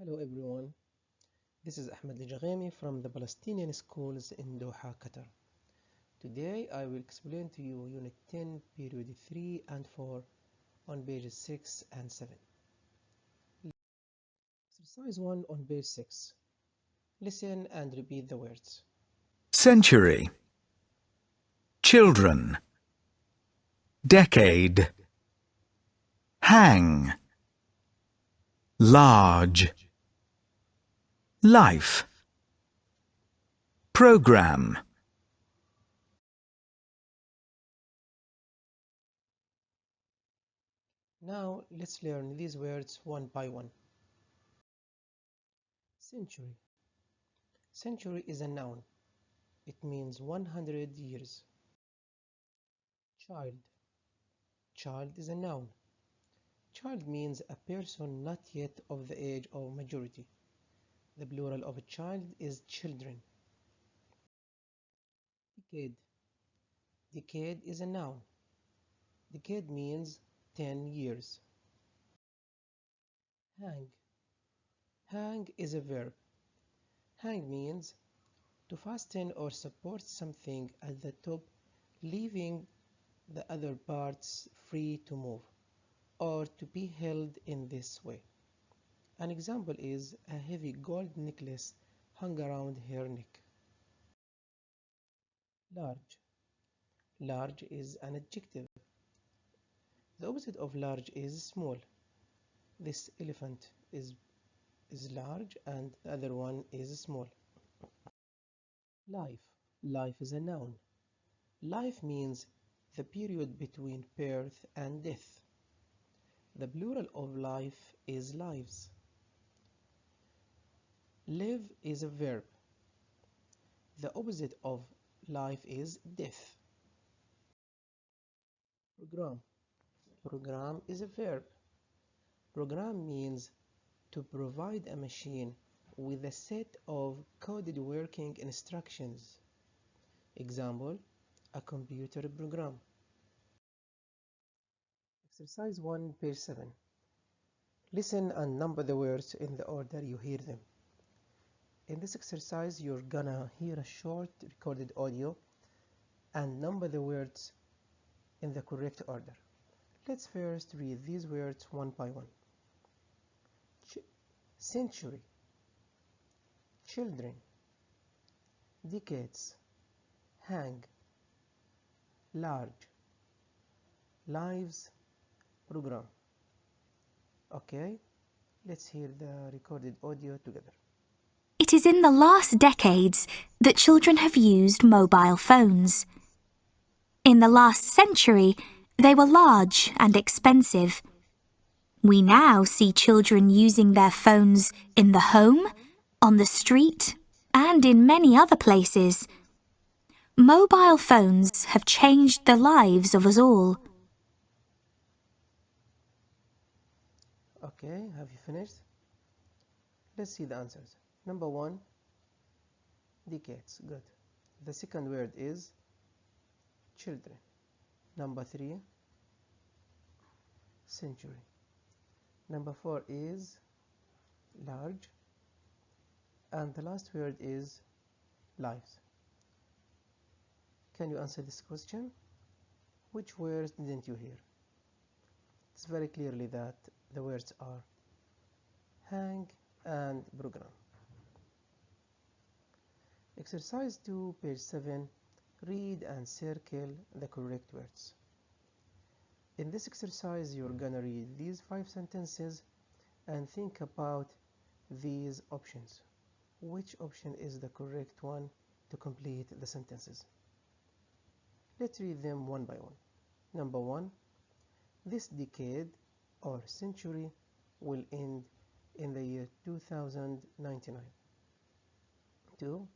Hello everyone, this is Ahmed Al-Jaghami from the Palestinian schools in Doha, Qatar. Today I will explain to you Unit 10, Period 3 and 4 on pages 6 and 7. Exercise 1 on page 6. Listen and repeat the words. Century, children, decade, hang, large, life, program. Now let's learn these words one by one. Century. Century is a noun. It means 100 years. Child. Child is a noun. Child means a person not yet of the age of majority. The plural of a child is children. Decade. Decade is a noun. Decade means 10 years. Hang. Hang is a verb. Hang means to fasten or support something at the top, leaving the other parts free to move, or to be held in this way. An example is a heavy gold necklace hung around her neck. Large. Large is an adjective. The opposite of large is small. This elephant is large and the other one is small. Life. Life is a noun. Life means the period between birth and death. The plural of life is lives. Live is a verb. The opposite of life is death. Program. Program is a verb. Program means to provide a machine with a set of coded working instructions. Example, a computer program. Exercise 1, page 7. Listen and number the words in the order you hear them. In this exercise, you're gonna hear a short recorded audio and number the words in the correct order. Let's first read these words one by one. Century, children, decades, hang, large, lives, program. Okay, let's hear the recorded audio together. It is in the last decades that children have used mobile phones. In the last century, they were large and expensive. We now see children using their phones in the home, on the street, and in many other places. Mobile phones have changed the lives of us all. Okay, have you finished? Let's see the answers. Number 1, decades. Good. The second word is children. Number 3, century. Number 4 is large. And the last word is lives. Can you answer this question? Which words didn't you hear? It's very clearly that the words are hang and program. Exercise 2, page 7. Read and circle the correct words. In this exercise, you're gonna read these 5 sentences and think about these options. Which option is the correct one to complete the sentences? Let's read them one by one. Number 1, this decade or century will end in the year 2099. 2,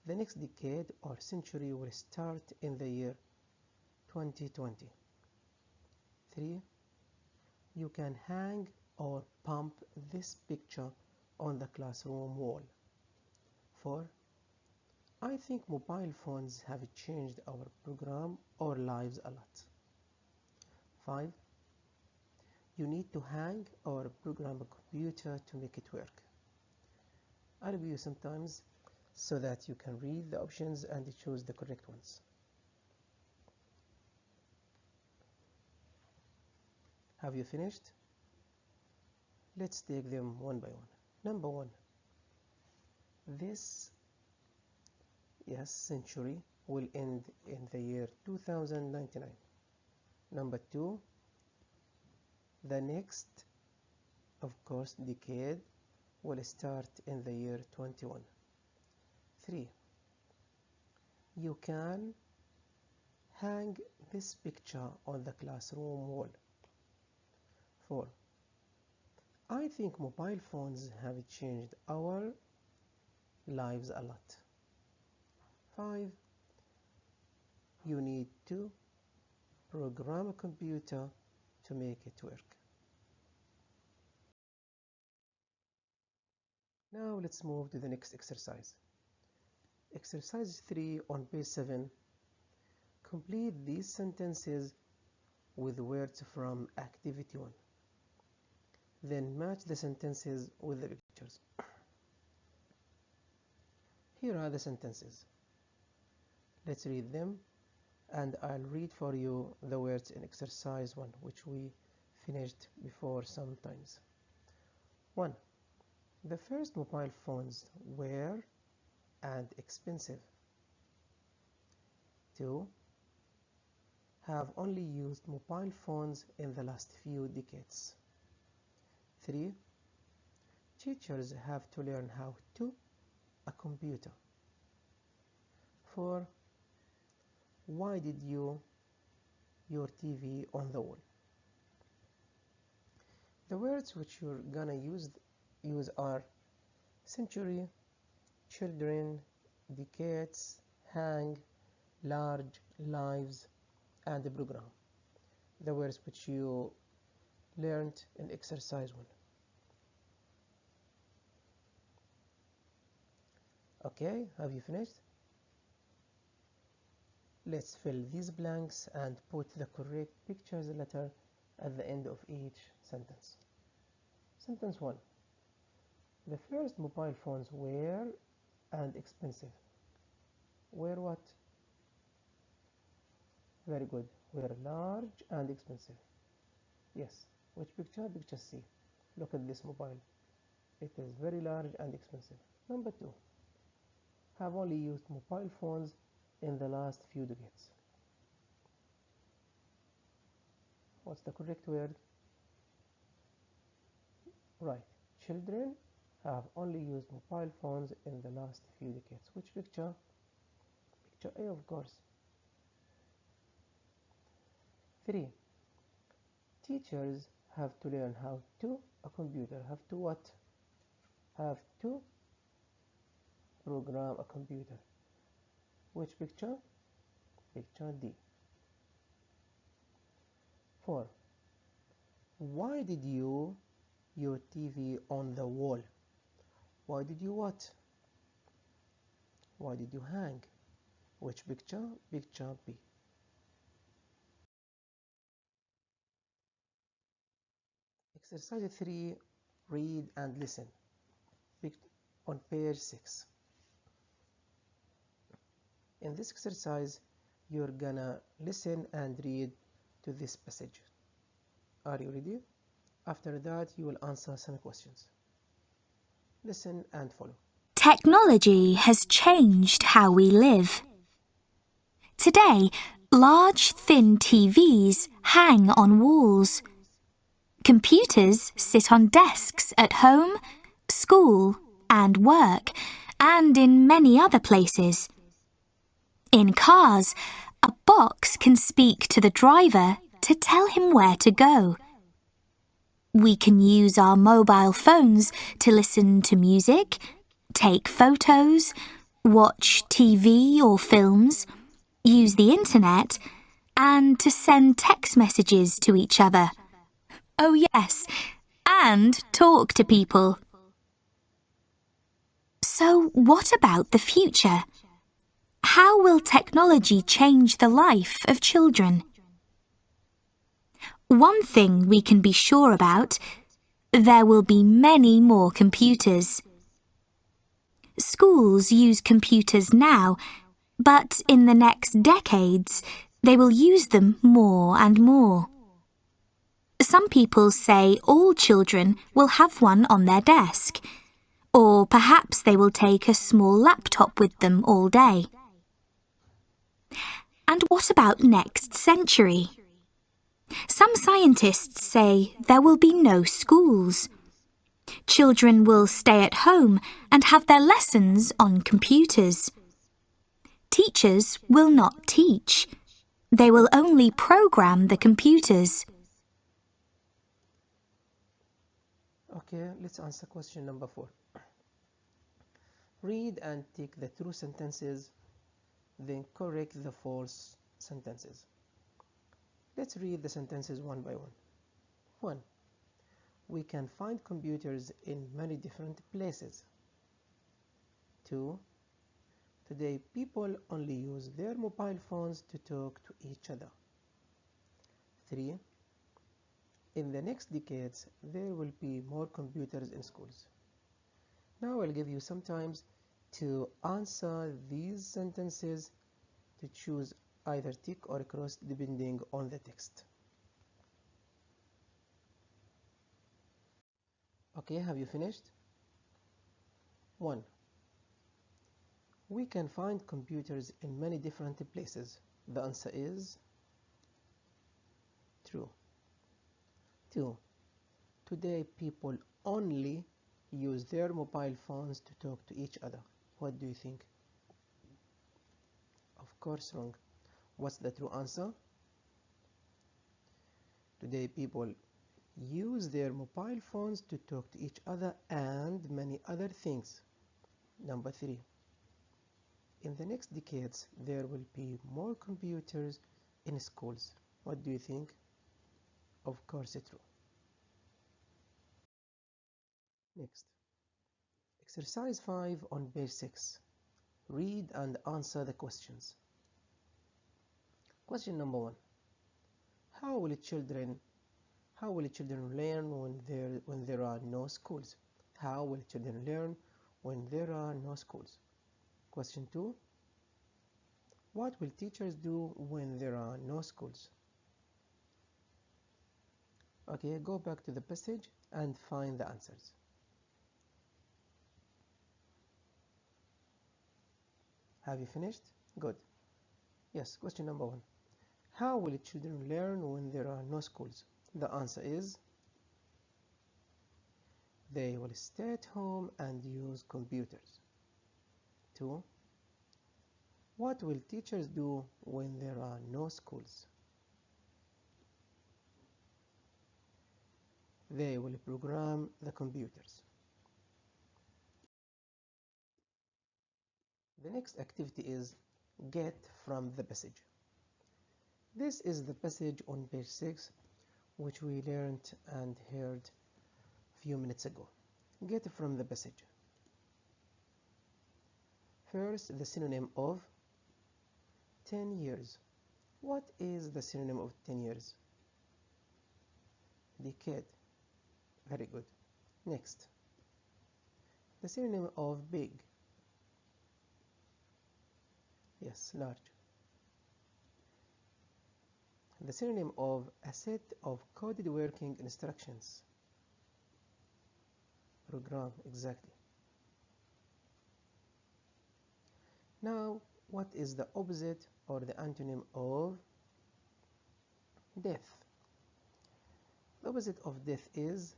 the next decade or century will start in the year 2020. 3, you can hang or pump this picture on the classroom wall. 4, I think mobile phones have changed our program or lives a lot. 5, you need to hang or program a computer to make it work. I'll give you sometimes so that you can read the options and choose the correct ones. Have you finished? Let's take them one by one. Number one, this century will end in the year 2099. Number two, the next, of course, decade will start in the year 21. 3. You can hang this picture on the classroom wall. 4. I think mobile phones have changed our lives a lot. 5. You need to program a computer to make it work. Now let's move to the next exercise. Exercise 3 on page 7. Complete these sentences with words from activity 1. Then match the sentences with the pictures. Here are the sentences. Let's read them, and I'll read for you the words in exercise 1, which we finished before sometimes. 1. The first mobile phones were and expensive. 2. Have only used mobile phones in the last few decades. 3. Teachers have to learn how to a computer. 4. Why did your TV on the wall? The words which you're gonna use are century, children, decades, hang, large, lives, and the program. The words which you learned in exercise 1. Okay, have you finished? Let's fill these blanks and put the correct pictures letter at the end of each sentence. Sentence 1. The first mobile phones were and expensive. Were what? Very good. Were large and expensive. Yes. Which picture? Picture C. Look at this mobile. It is very large and expensive. Number 2. Have only used mobile phones in the last few decades. What's the correct word? Right. Children have only used mobile phones in the last few decades. Which picture? Picture A, of course. 3. Teachers have to learn how to a computer. Have to what? Have to program a computer. Which picture? Picture D. 4. Why did your TV on the wall? Why did you what? Why did you hang? Which picture? Picture B. Exercise 3. Read and listen. On page 6. In this exercise, you're gonna listen and read to this passage. Are you ready? After that, you will answer some questions. Listen and follow. Technology has changed how we live. Today, large, thin TVs hang on walls. Computers sit on desks at home, school, and work, and in many other places. In cars, a box can speak to the driver to tell him where to go. We can use our mobile phones to listen to music, take photos, watch TV or films, use the internet, and to send text messages to each other. Oh yes, and talk to people. So what about the future? How will technology change the life of children? One thing we can be sure about, there will be many more computers. Schools use computers now, but in the next decades, they will use them more and more. Some people say all children will have one on their desk, or perhaps they will take a small laptop with them all day. And what about next century? Some scientists say there will be no schools. Children will stay at home and have their lessons on computers. Teachers will not teach. They will only program the computers. Okay, let's answer question number 4. Read and tick the true sentences, then correct the false sentences. Let's read the sentences one by one. 1. We can find computers in many different places. 2. Today people only use their mobile phones to talk to each other. 3. In the next decades, there will be more computers in schools. Now I'll give you some time to answer these sentences, to choose either tick or cross depending on the text. Okay, have you finished? 1. We can find computers in many different places. The answer is true. 2. Today people only use their mobile phones to talk to each other. What do you think? Of course wrong. What's the true answer? Today people use their mobile phones to talk to each other and many other things. Number 3. In the next decades, there will be more computers in schools. What do you think? Of course, it's true. Next, exercise 5 on page 6. Read and answer the questions. Question number 1. How will children learn when there are no schools? How will children learn when there are no schools? Question 2. What will teachers do when there are no schools? Okay, go back to the passage and find the answers. Have you finished? Good. Yes, question number 1. How will children learn when there are no schools? The answer is they will stay at home and use computers. 2. What will teachers do when there are no schools? They will program the computers. The next activity is get from the passage. This is the passage on page 6 which we learned and heard a few minutes ago. Get from the passage. First, the synonym of 10 years. What is the synonym of 10 years? Decade. Very good. Next, the synonym of big. Yes, large. The synonym of a set of coded working instructions. Program, exactly. Now, what is the opposite or the antonym of death? The opposite of death is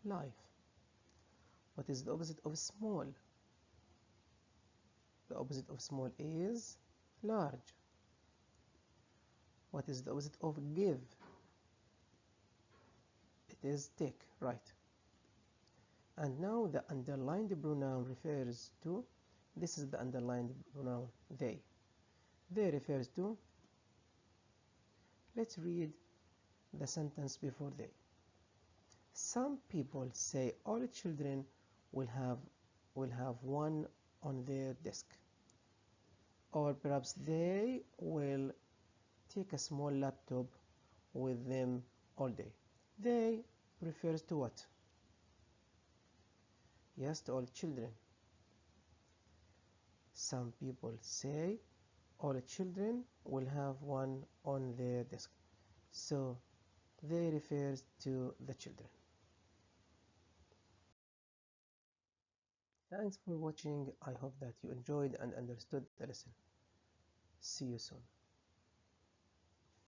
life. What is the opposite of small? The opposite of small is large. What is the opposite of give? It is take, right. And now the underlined pronoun refers to, this is the underlined pronoun they. They refers to, let's read the sentence before they. Some people say all children will have one on their desk. Or perhaps they will take a small laptop with them all day. They refers to what? Yes, to all children. Some people say all children will have one on their desk. So they refers to the children. Thanks for watching. I hope that you enjoyed and understood the lesson. See you soon.